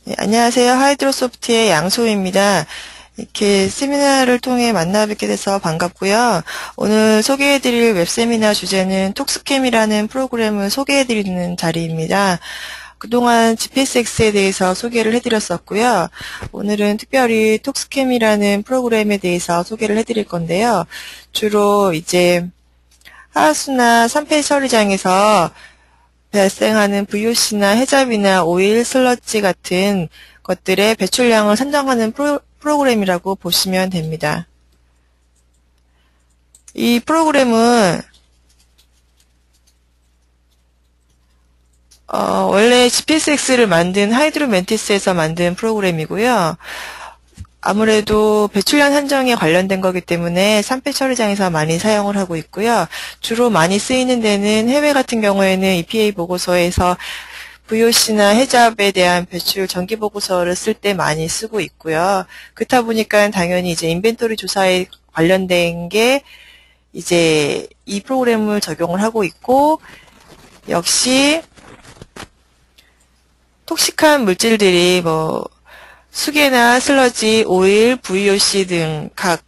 네, 안녕하세요. 하이드로소프트의 양소희입니다. 이렇게 세미나를 통해 만나 뵙게 돼서 반갑고요. 오늘 소개해드릴 웹세미나 주제는 톡스캠이라는 프로그램을 소개해드리는 자리입니다. 그동안 GPSX에 대해서 소개를 해드렸었고요. 오늘은 특별히 톡스캠이라는 프로그램에 대해서 소개를 해드릴 건데요. 주로 이제 하수나 산패 처리장에서 발생하는 VOC나 해잡이나 오일, 슬러지 같은 것들의 배출량을 산정하는 프로그램이라고 보시면 됩니다. 이 프로그램은 원래 GPSX를 만든 하이드로멘티스에서 만든 프로그램이고요. 아무래도 배출량 산정에 관련된 거기 때문에 산패 처리장에서 많이 사용을 하고 있고요. 주로 많이 쓰이는 데는 해외 같은 경우에는 EPA 보고서에서 VOC나 해잡에 대한 배출 정기 보고서를 쓸 때 많이 쓰고 있고요. 그렇다 보니까 당연히 이제 인벤토리 조사에 관련된 게 이제 이 프로그램을 적용을 하고 있고, 역시 톡식한 물질들이 수계나 슬러지, 오일, VOC 등 각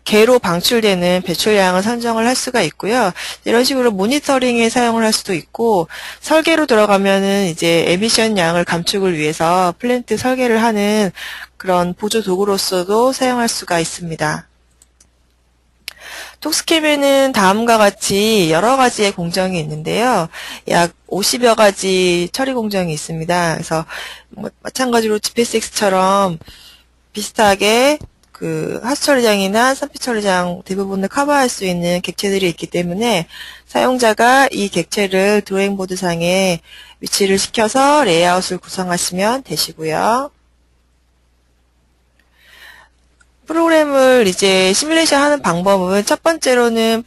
개로 방출되는 배출량을 산정을 할 수가 있고요. 이런 식으로 모니터링에 사용을 할 수도 있고, 설계로 들어가면은 이제 에미션 양을 감축을 위해서 플랜트 설계를 하는 그런 보조 도구로서도 사용할 수가 있습니다. 톡스캠에는 다음과 같이 여러 가지의 공정이 있는데요. 약 50여 가지 처리 공정이 있습니다. 그래서 마찬가지로 GPSX처럼 비슷하게 그 하수 처리장이나 산패 처리장 대부분을 커버할 수 있는 객체들이 있기 때문에 사용자가 이 객체를 드로잉보드 상에 위치를 시켜서 레이아웃을 구성하시면 되시고요. 프로그램을 이제 시뮬레이션 하는 방법은 첫 번째로는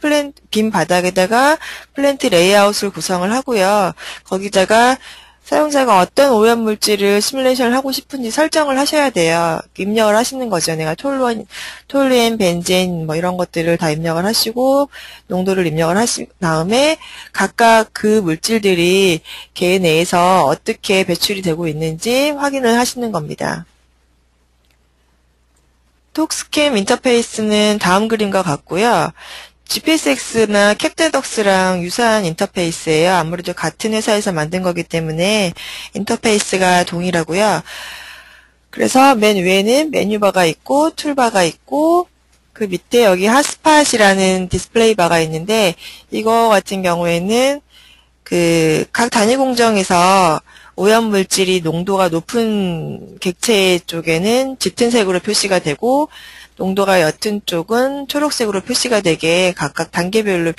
빈 바닥에다가 플랜트 레이아웃을 구성을 하고요. 거기다가 사용자가 어떤 오염 물질을 시뮬레이션을 하고 싶은지 설정을 하셔야 돼요. 입력을 하시는 거죠. 내가 톨루엔, 벤젠 이런 것들을 다 입력을 하시고 농도를 입력을 하신 다음에 각각 그 물질들이 개 내에서 어떻게 배출이 되고 있는지 확인을 하시는 겁니다. 톡스캠 인터페이스는 다음 그림과 같고요. GPSX나 캡테덕스랑 유사한 인터페이스예요. 아무래도 같은 회사에서 만든 거기 때문에 인터페이스가 동일하고요. 그래서 맨 위에는 메뉴바가 있고 툴바가 있고 그 밑에 여기 핫스팟이라는 디스플레이 바가 있는데, 이거 같은 경우에는 그 각 단위 공정에서 오염물질이 농도가 높은 객체 쪽에는 짙은 색으로 표시가 되고, 농도가 옅은 쪽은 초록색으로 표시가 되게 각각 단계별로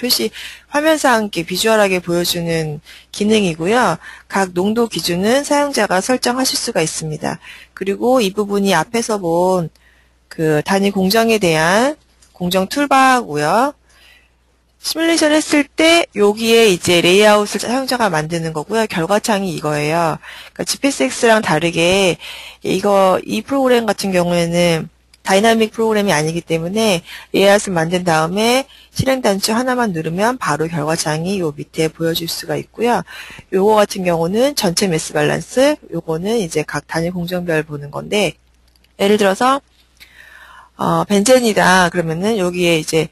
화면상 함께 비주얼하게 보여주는 기능이고요. 각 농도 기준은 사용자가 설정하실 수가 있습니다. 그리고 이 부분이 앞에서 본 그 단위 공정에 대한 공정 툴바고요. 시뮬레이션 했을 때 여기에 이제 레이아웃을 사용자가 만드는 거고요. 결과창이 이거예요. 그러니까 GPSX랑 다르게 이 프로그램 같은 경우에는 다이나믹 프로그램이 아니기 때문에 레이아웃을 만든 다음에 실행 단추 하나만 누르면 바로 결과창이 요 밑에 보여줄 수가 있고요. 요거 같은 경우는 전체 매스 밸런스, 요거는 이제 각 단위 공정별 보는 건데, 예를 들어서 벤젠이다 그러면은 여기에 이제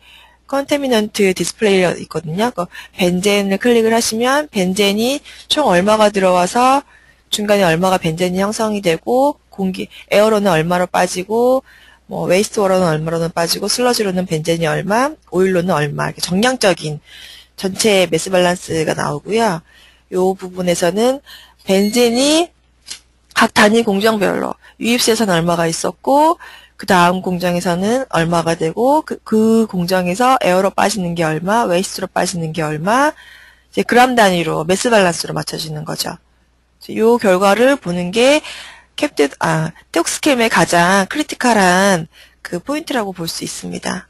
컨테미넌트 디스플레이가 있거든요. 그 벤젠을 클릭을 하시면 벤젠이 총 얼마가 들어와서 중간에 얼마가 벤젠이 형성이 되고, 에어로는 얼마로 빠지고, 웨이스트 워러는 얼마로는 빠지고, 슬러지로는 벤젠이 얼마, 오일로는 얼마, 이렇게 정량적인 전체 매스 밸런스가 나오고요. 요 부분에서는 벤젠이 각 단위 공정별로 유입수에서는 얼마가 있었고, 그 다음 공정에서는 얼마가 되고, 그 공정에서 에어로 빠지는 게 얼마, 웨이스트로 빠지는 게 얼마, 이제 그람 단위로 매스 밸런스로 맞춰지는 거죠. 이 결과를 보는 게 톡스캠의 가장 크리티컬한 그 포인트라고 볼 수 있습니다.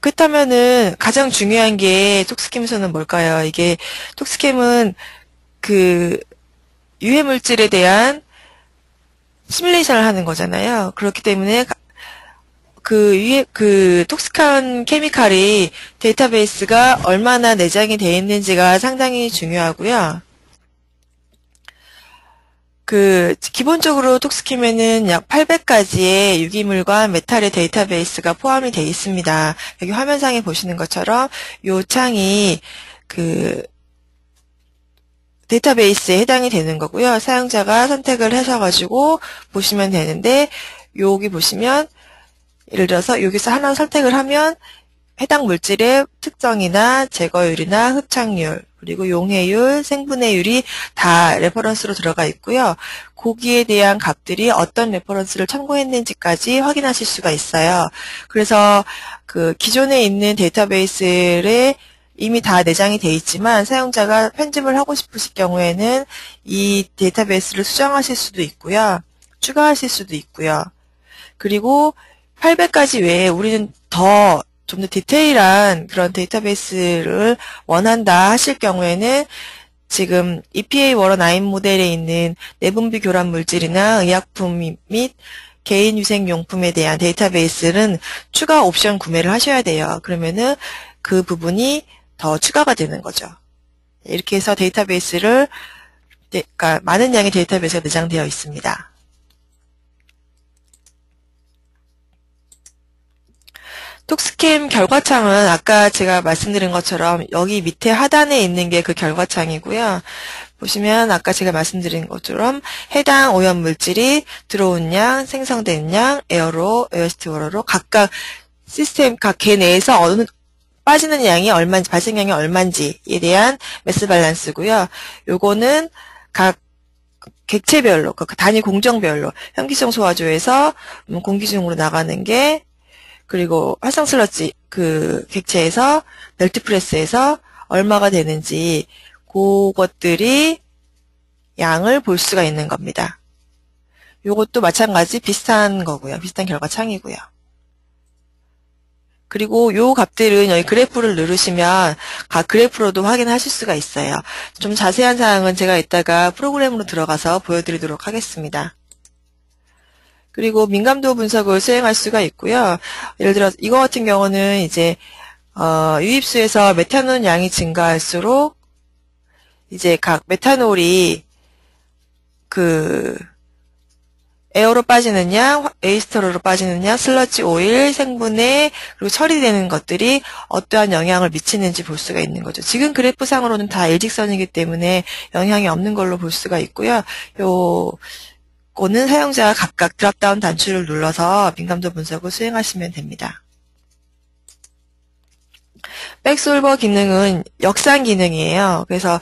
그렇다면은 가장 중요한 게 톡스캠에서는 뭘까요? 이게 톡스캠은 그 유해 물질에 대한 시뮬레이션을 하는 거잖아요. 그렇기 때문에 그 톡식한 케미칼이 데이터베이스가 얼마나 내장이 되어 있는지가 상당히 중요하고요. 기본적으로 톡스킴에는 약 800가지의 유기물과 메탈의 데이터베이스가 포함이 되어 있습니다. 여기 화면상에 보시는 것처럼 이 창이 데이터베이스에 해당이 되는 거고요. 사용자가 선택을 하셔가지고 보시면 되는데, 여기 보시면, 예를 들어서 여기서 하나 선택을 하면 해당 물질의 특성이나 제거율이나 흡착률, 그리고 용해율, 생분해율이 다 레퍼런스로 들어가 있고요. 거기에 대한 값들이 어떤 레퍼런스를 참고했는지까지 확인하실 수가 있어요. 그래서 기존에 있는 데이터베이스에 이미 다 내장이 돼 있지만 사용자가 편집을 하고 싶으실 경우에는 이 데이터베이스를 수정하실 수도 있고요. 추가하실 수도 있고요. 그리고 800가지 외에 우리는 좀 더 디테일한 그런 데이터베이스를 원한다 하실 경우에는 지금 EPA 워러9 모델에 있는 내분비 교란 물질이나 의약품 및 개인위생용품에 대한 데이터베이스는 추가 옵션 구매를 하셔야 돼요. 그러면은 그 부분이 더 추가가 되는 거죠. 이렇게 해서 그러니까 많은 양의 데이터베이스가 내장되어 있습니다. 톡스캠 결과창은 아까 제가 말씀드린 것처럼 여기 밑에 하단에 있는 게 그 결과창이고요. 보시면 아까 제가 말씀드린 것처럼 해당 오염물질이 들어온 양, 생성된 양, 에어로, 에어스티워러로 각각 시스템 각 개 내에서 빠지는 양이 얼마인지, 발생량이 얼마인지에 대한 매스 밸런스고요. 요거는 각 객체별로, 단위 공정별로 현기성 소화조에서 공기중으로 나가는 게, 그리고 활성 슬러지 객체에서 멜트프레스에서 얼마가 되는지 그것들이 양을 볼 수가 있는 겁니다. 요것도 마찬가지 비슷한 거고요. 비슷한 결과창이고요. 그리고 요 값들은 여기 그래프를 누르시면 각 그래프로도 확인하실 수가 있어요. 좀 자세한 사항은 제가 이따가 프로그램으로 들어가서 보여드리도록 하겠습니다. 그리고 민감도 분석을 수행할 수가 있고요. 예를 들어 이거 같은 경우는 이제 유입수에서 메탄올 양이 증가할수록 이제 각 메탄올이 에어로 빠지는 양, 에이스터로로 빠지는 양, 슬러지 오일, 생분해, 그리고 처리되는 것들이 어떠한 영향을 미치는지 볼 수가 있는 거죠. 지금 그래프상으로는 다 일직선이기 때문에 영향이 없는 걸로 볼 수가 있고요. 요거는 사용자가 각각 드랍다운 단추를 눌러서 민감도 분석을 수행하시면 됩니다. 백솔버 기능은 역산 기능이에요. 그래서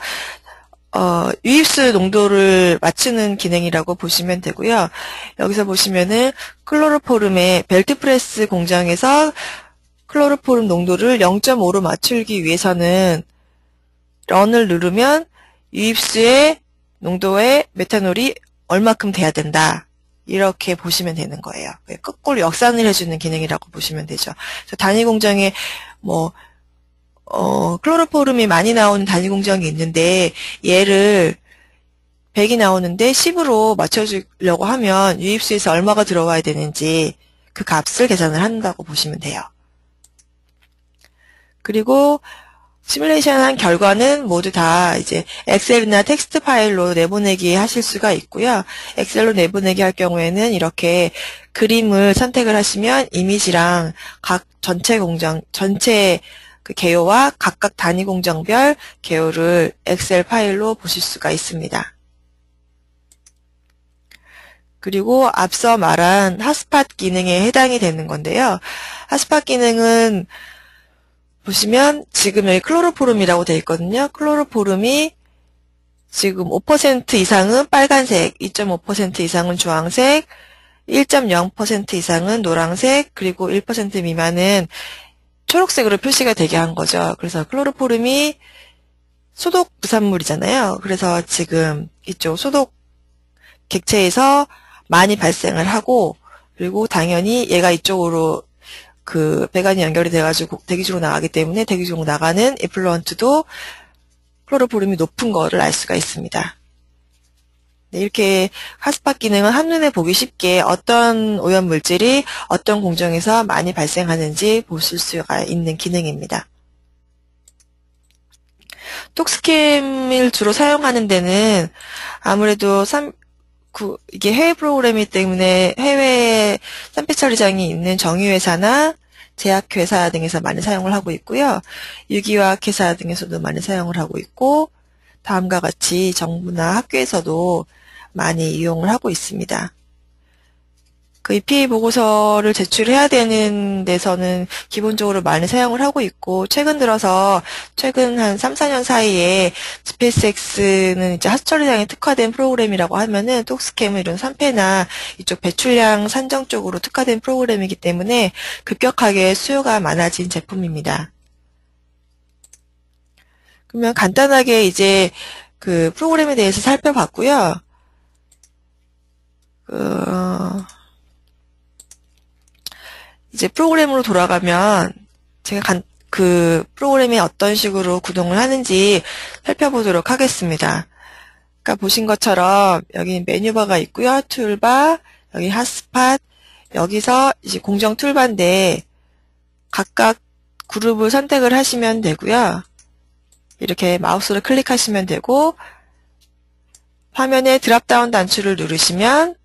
유입수 농도를 맞추는 기능이라고 보시면 되고요. 여기서 보시면은 클로로포름의 벨트프레스 공정에서 클로로포름 농도를 0.5로 맞추기 위해서는 런을 누르면 유입수의 농도의 메탄올이 얼마큼 돼야 된다. 이렇게 보시면 되는 거예요. 거꾸로 역산을 해주는 기능이라고 보시면 되죠. 단위 공정에 클로로포름이 많이 나오는 단위 공정이 있는데 얘를 100이 나오는데 10으로 맞춰주려고 하면 유입수에서 얼마가 들어와야 되는지 그 값을 계산을 한다고 보시면 돼요. 그리고 시뮬레이션한 결과는 모두 다 이제 엑셀이나 텍스트 파일로 내보내기 하실 수가 있고요. 엑셀로 내보내기 할 경우에는 이렇게 그림을 선택을 하시면 이미지랑 각 전체 개요와 각각 단위 공정별 개요를 엑셀 파일로 보실 수가 있습니다. 그리고 앞서 말한 핫스팟 기능에 해당이 되는 건데요. 핫스팟 기능은 보시면 지금 여기 클로로포름이라고 되어 있거든요. 클로로포름이 지금 5% 이상은 빨간색, 2.5% 이상은 주황색, 1.0% 이상은 노란색, 그리고 1% 미만은 초록색으로 표시가 되게 한 거죠. 그래서 클로로포름이 소독 부산물이잖아요. 그래서 지금 이쪽 소독 객체에서 많이 발생을 하고, 그리고 당연히 얘가 이쪽으로 배관이 연결이 돼가지고 대기중으로 나가기 때문에 대기중으로 나가는 에플루언트도 클로로포름이 높은 거를 알 수가 있습니다. 네, 이렇게 핫스팟 기능은 한눈에 보기 쉽게 어떤 오염물질이 어떤 공정에서 많이 발생하는지 보실 수가 있는 기능입니다. 톡스캠을 주로 사용하는 데는 아무래도 이게 해외 프로그램이기 때문에 해외에 쌈피 처리장이 있는 정유회사나 제약회사 등에서 많이 사용을 하고 있고요. 유기화학회사 등에서도 많이 사용을 하고 있고, 다음과 같이 정부나 학교에서도 많이 이용을 하고 있습니다. 그 EPA 보고서를 제출해야 되는 데서는 기본적으로 많이 사용을 하고 있고, 최근 한 3, 4년 사이에 SpaceX는 이제 하수처리장에 특화된 프로그램이라고 하면은 톡스캠은 이런 산패나 이쪽 배출량 산정 쪽으로 특화된 프로그램이기 때문에 급격하게 수요가 많아진 제품입니다. 그러면 간단하게 이제 그 프로그램에 대해서 살펴봤고요. 이제 프로그램으로 돌아가면 제가 그 프로그램이 어떤 식으로 구동을 하는지 살펴보도록 하겠습니다. 그러니까 보신 것처럼 여기 메뉴바가 있고요. 툴바, 여기 핫스팟, 여기서 이제 공정 툴바인데 각각 그룹을 선택을 하시면 되고요. 이렇게 마우스로 클릭하시면 되고, 화면에 드랍다운 단추를 누르시면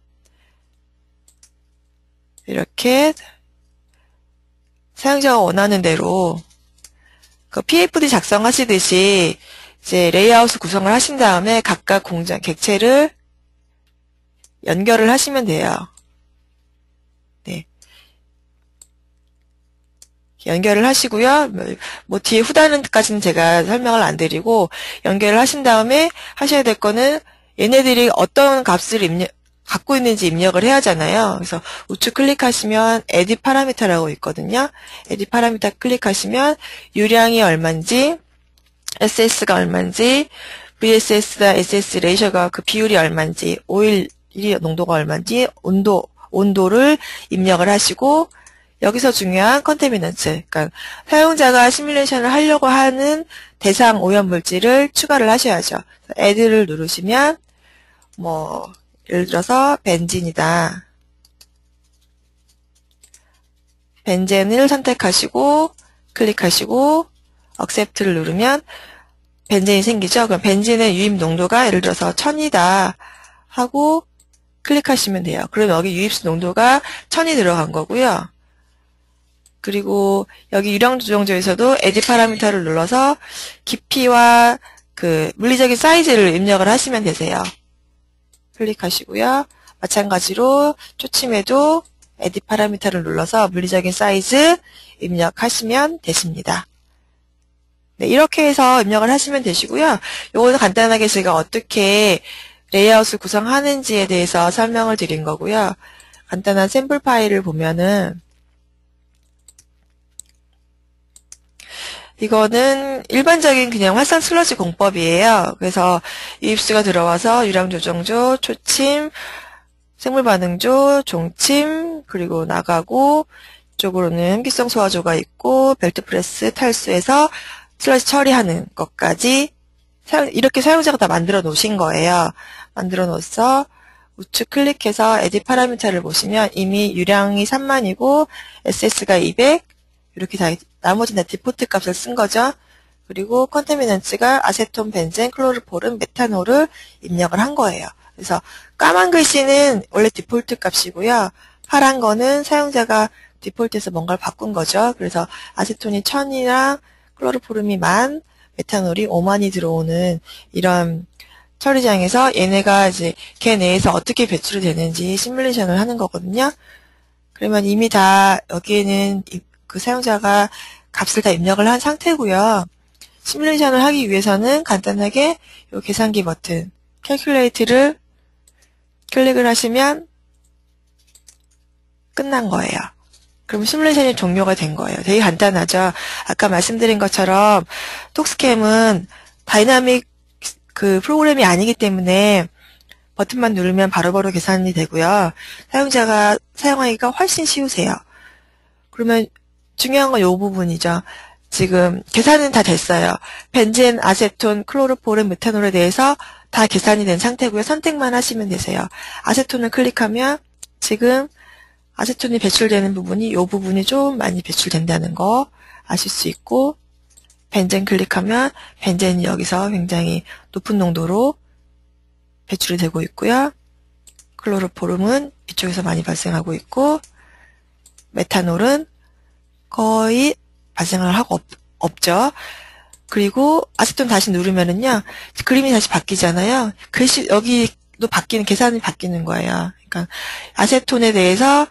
이렇게 사용자가 원하는 대로 그 PFD 작성하시듯이 이제 레이아웃을 구성을 하신 다음에 각각 객체를 연결을 하시면 돼요. 네. 연결을 하시고요. 뭐 뒤에 후단까지는 제가 설명을 안 드리고, 연결을 하신 다음에 하셔야 될 거는 얘네들이 어떤 값을 갖고 있는지 입력을 해야 하잖아요. 그래서 우측 클릭하시면 edit 파라미터라고 있거든요. edit 파라미터 클릭하시면 유량이 얼마인지, SS가 얼마인지, VSS나 SS 레이셔가 그 비율이 얼마인지, 오일 농도가 얼마인지, 온도를 입력을 하시고, 여기서 중요한 컨테미넌트, 그러니까 사용자가 시뮬레이션을 하려고 하는 대상 오염물질을 추가를 하셔야죠. add를 누르시면 뭐 예를 들어서 벤진이다. 벤젠을 선택하시고 클릭하시고 accept를 누르면 벤젠이 생기죠. 그럼 벤진의 유입 농도가 예를 들어서 1000이다 하고 클릭하시면 돼요. 그럼 여기 유입수 농도가 1000이 들어간 거고요. 그리고 여기 유량 조정조에서도 edit 파라미터를 눌러서 깊이와 그 물리적인 사이즈를 입력을 하시면 되세요. 클릭하시고요. 마찬가지로 초침에도 edit 파라미터를 눌러서 물리적인 사이즈 입력하시면 되십니다. 네, 이렇게 해서 입력을 하시면 되시고요. 요거는 간단하게 제가 어떻게 레이아웃을 구성하는지에 대해서 설명을 드린 거고요. 간단한 샘플 파일을 보면은 이거는 일반적인 그냥 활성 슬러지 공법이에요. 그래서 유입수가 들어와서 유량 조정조, 초침, 생물 반응조, 종침, 그리고 나가고 이쪽으로는 흡기성 소화조가 있고 벨트 프레스 탈수해서 슬러지 처리하는 것까지 이렇게 사용자가 다 만들어 놓으신 거예요. 만들어 놓아서 우측 클릭해서 에디 파라미터를 보시면 이미 유량이 3000이고 SS가 200 이렇게 다 나머지는 디폴트 값을 쓴 거죠. 그리고 컨테미넌츠가 아세톤, 벤젠, 클로르포름, 메탄올을 입력을 한 거예요. 그래서 까만 글씨는 원래 디폴트 값이고요. 파란 거는 사용자가 디폴트에서 뭔가를 바꾼 거죠. 그래서 아세톤이 1000이랑 클로르포름이 10,000, 메탄올이 50,000이 들어오는 이런 처리장에서 얘네가 이제 걔 내에서 어떻게 배출이 되는지 시뮬레이션을 하는 거거든요. 그러면 이미 다 여기에는 그 사용자가 값을 다 입력을 한 상태고요. 시뮬레이션을 하기 위해서는 간단하게 이 계산기 버튼 Calculate를 클릭을 하시면 끝난 거예요. 그럼 시뮬레이션이 종료가 된 거예요. 되게 간단하죠. 아까 말씀드린 것처럼 톡스캠은 다이나믹 그 프로그램이 아니기 때문에 버튼만 누르면 바로바로 계산이 되고요. 사용자가 사용하기가 훨씬 쉬우세요. 그러면 중요한 건 이 부분이죠. 지금 계산은 다 됐어요. 벤젠, 아세톤, 클로르포름, 메탄올에 대해서 다 계산이 된 상태고요. 선택만 하시면 되세요. 아세톤을 클릭하면 지금 아세톤이 배출되는 부분이 이 부분이 좀 많이 배출된다는 거 아실 수 있고, 벤젠 클릭하면 벤젠이 여기서 굉장히 높은 농도로 배출이 되고 있고요. 클로로포름은 이쪽에서 많이 발생하고 있고, 메탄올은 거의 발생을 하고 없죠. 그리고 아세톤 다시 누르면은요, 그림이 다시 바뀌잖아요. 글씨, 여기도 계산이 바뀌는 거예요. 그러니까, 아세톤에 대해서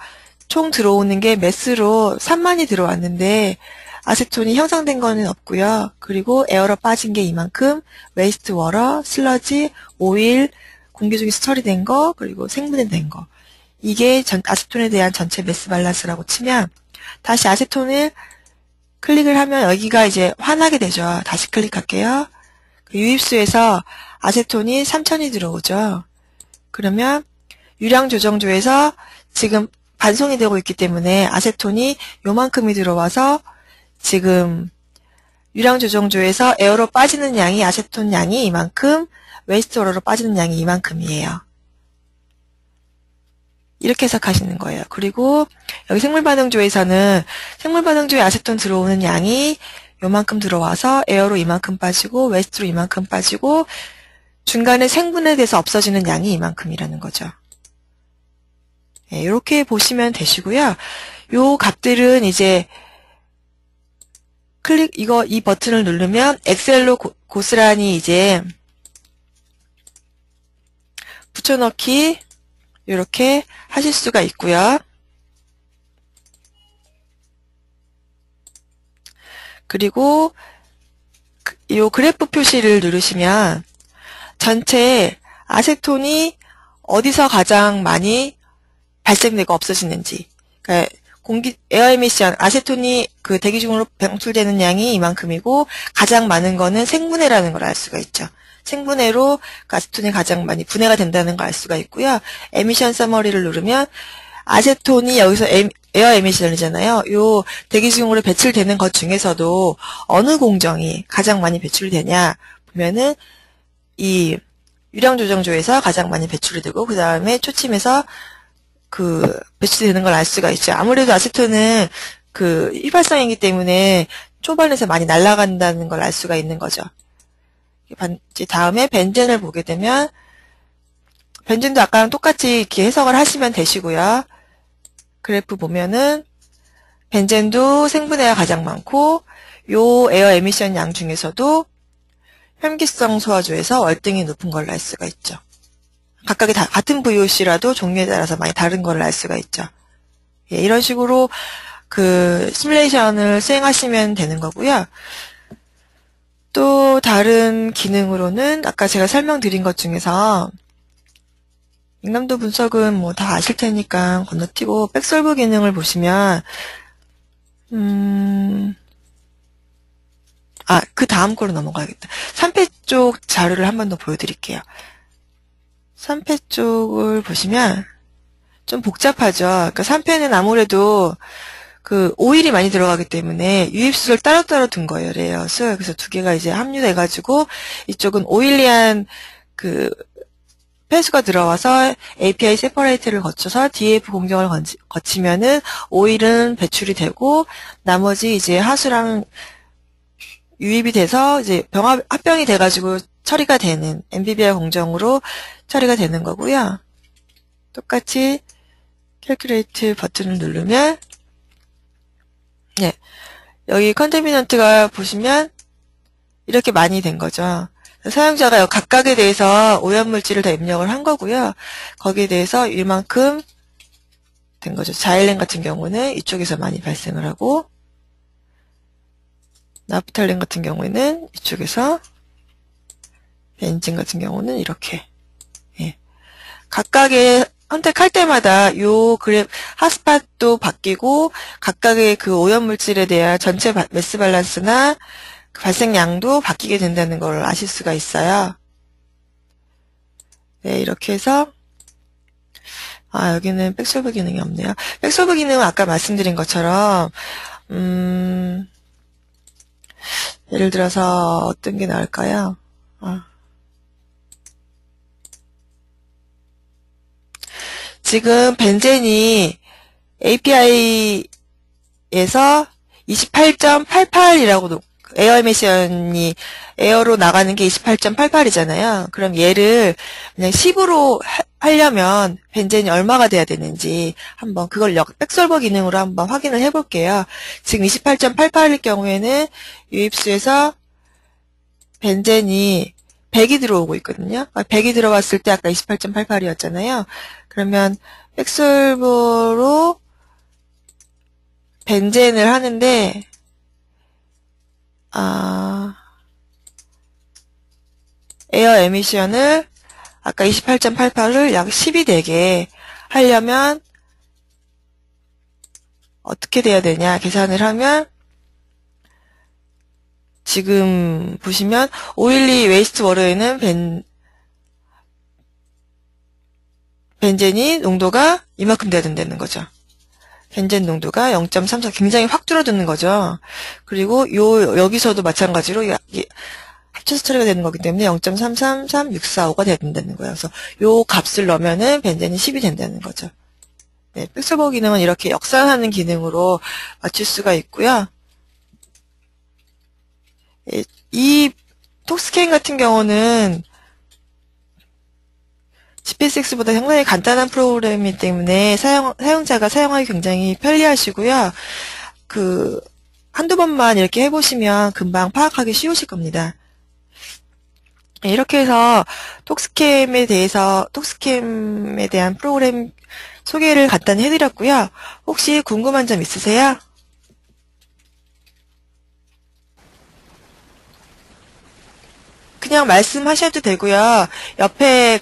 총 들어오는 게 매스로 3만이 들어왔는데, 아세톤이 형성된 거는 없고요. 그리고 에어로 빠진 게 이만큼, 웨이스트 워터, 슬러지, 오일, 공기 중에서 처리된 거, 그리고 생분해된 거. 이게 아세톤에 대한 전체 매스 밸런스라고 치면, 다시 아세톤을 클릭을 하면 여기가 이제 환하게 되죠. 다시 클릭할게요. 유입수에서 아세톤이 3000이 들어오죠. 그러면 유량 조정조에서 지금 반송이 되고 있기 때문에 아세톤이 요만큼이 들어와서 지금 유량 조정조에서 에어로 빠지는 양이 아세톤 양이 이만큼, 웨이스트 워터로 빠지는 양이 이만큼이에요. 이렇게 해석하시는 거예요. 그리고 여기 생물반응조에서는 생물반응조에 아세톤 들어오는 양이 요만큼 들어와서 에어로 이만큼 빠지고 웨스트로 이만큼 빠지고 중간에 생분해돼서 없어지는 양이 이만큼이라는 거죠. 네, 이렇게 보시면 되시고요. 요 값들은 이제 이 버튼을 누르면 엑셀로 고스란히 이제 붙여넣기 이렇게 하실 수가 있고요. 그리고 이 그래프 표시를 누르시면 전체 아세톤이 어디서 가장 많이 발생되고 없어지는지, 그러니까 에어 에미션, 아세톤이 그 대기 중으로 방출되는 양이 이만큼이고 가장 많은 거는 생분해라는 걸 알 수가 있죠. 생분해로 아세톤이 가장 많이 분해가 된다는 걸 알 수가 있고요. 에미션 서머리를 누르면 아세톤이 여기서 에어 에미션이잖아요. 요 대기 중으로 배출되는 것 중에서도 어느 공정이 가장 많이 배출되냐 보면은 이 유량 조정조에서 가장 많이 배출이 되고 그 다음에 초침에서 그 배출되는 걸 알 수가 있죠. 아무래도 아세톤은 그 휘발성이기 때문에 초반에서 많이 날아간다는 걸 알 수가 있는 거죠. 다음에 벤젠을 보게 되면 벤젠도 아까랑 똑같이 이렇게 해석을 하시면 되시고요. 그래프 보면은 벤젠도 생분해가 가장 많고 요 에어 에미션 양 중에서도 혐기성 소화조에서 월등히 높은 걸 알 수가 있죠. 각각이 다 같은 VOC라도 종류에 따라서 많이 다른 걸 알 수가 있죠. 예, 이런 식으로 그 시뮬레이션을 수행하시면 되는 거고요. 또 다른 기능으로는 아까 제가 설명드린 것 중에서 잉남도 분석은 뭐 다 아실 테니까 건너뛰고 백솔브 기능을 보시면 그 다음 거로 넘어가야겠다. 3패 쪽 자료를 한 번 더 보여드릴게요. 3패 쪽을 보시면 좀 복잡하죠. 그러니까 3패는 아무래도 그 오일이 많이 들어가기 때문에 유입수를 따로따로 둔 거예요. 레이아웃을. 그래서 두 개가 이제 합류돼가지고 이쪽은 오일리한 그 폐수가 들어와서 API 세퍼레이트를 거쳐서 DAF 공정을 거치면은 오일은 배출이 되고 나머지 이제 하수랑 유입이 돼서 이제 합병이 돼가지고 처리가 되는 MBBR 공정으로 처리가 되는 거고요. 똑같이 캘큘레이트 버튼을 누르면 네, 여기 컨테미넌트가 보시면 이렇게 많이 된 거죠. 사용자가 각각에 대해서 오염물질을 다 입력을 한 거고요. 거기에 대해서 이만큼 된 거죠. 자일렌 같은 경우는 이쪽에서 많이 발생을 하고 나프탈렌 같은 경우에는 이쪽에서 벤진 같은 경우는 이렇게 예. 각각의 선택할 때마다 요 핫스팟도 바뀌고 각각의 그 오염물질에 대한 전체 매스 밸런스나 그 발생량도 바뀌게 된다는 걸 아실 수가 있어요. 네, 이렇게 해서 여기는 백솔브 기능이 없네요. 백솔브 기능은 아까 말씀드린 것처럼 예를 들어서 어떤 게 나을까요? 지금 벤젠이 API에서 28.88이라고 에어 에미션이 에어로 나가는 게 28.88이잖아요. 그럼 얘를 그냥 10으로 하려면 벤젠이 얼마가 돼야 되는지 한번 그걸 백솔버 기능으로 한번 확인을 해볼게요. 지금 28.88일 경우에는 유입수에서 벤젠이 100이 들어오고 있거든요. 100이 들어왔을 때 아까 28.88이었잖아요. 그러면 백솔버로 벤젠을 하는데 에어 에미션을 아까 28.88을 약 10이 되게 하려면 어떻게 돼야 되냐 계산을 하면 지금 보시면 512 웨이스트 워터에는 벤젠이 농도가 이만큼 돼야 된다는 거죠. 벤젠 농도가 0.34 굉장히 확 줄어드는 거죠. 그리고 여기서도 마찬가지로 합쳐서 처리가 되는 거기 때문에 0.333645가 돼야 된다는 거예요. 그래서 요 값을 넣으면은 벤젠이 10이 된다는 거죠. 네, 백솔버 기능은 이렇게 역산하는 기능으로 맞출 수가 있고요. 이 톡스캔 같은 경우는 GPSX보다 상당히 간단한 프로그램이기 때문에 사용자가 사용하기 굉장히 편리하시고요. 한두 번만 이렇게 해보시면 금방 파악하기 쉬우실 겁니다. 네, 이렇게 해서 톡스캠에 대한 프로그램 소개를 간단히 해드렸고요. 혹시 궁금한 점 있으세요? 그냥 말씀하셔도 되고요. 옆에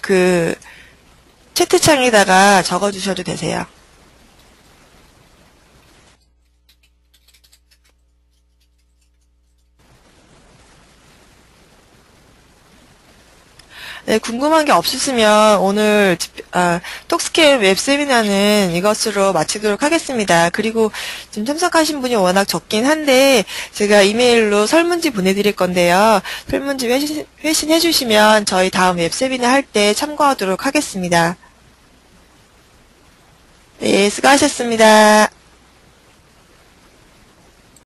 채팅창에다가 적어주셔도 되세요. 네, 궁금한 게 없으시면 오늘 톡스캠 웹세미나는 이것으로 마치도록 하겠습니다. 그리고 지금 참석하신 분이 워낙 적긴 한데 제가 이메일로 설문지 보내드릴 건데요. 설문지 회신해 주시면 저희 다음 웹세미나 할 때 참고하도록 하겠습니다. 네, 수고하셨습니다.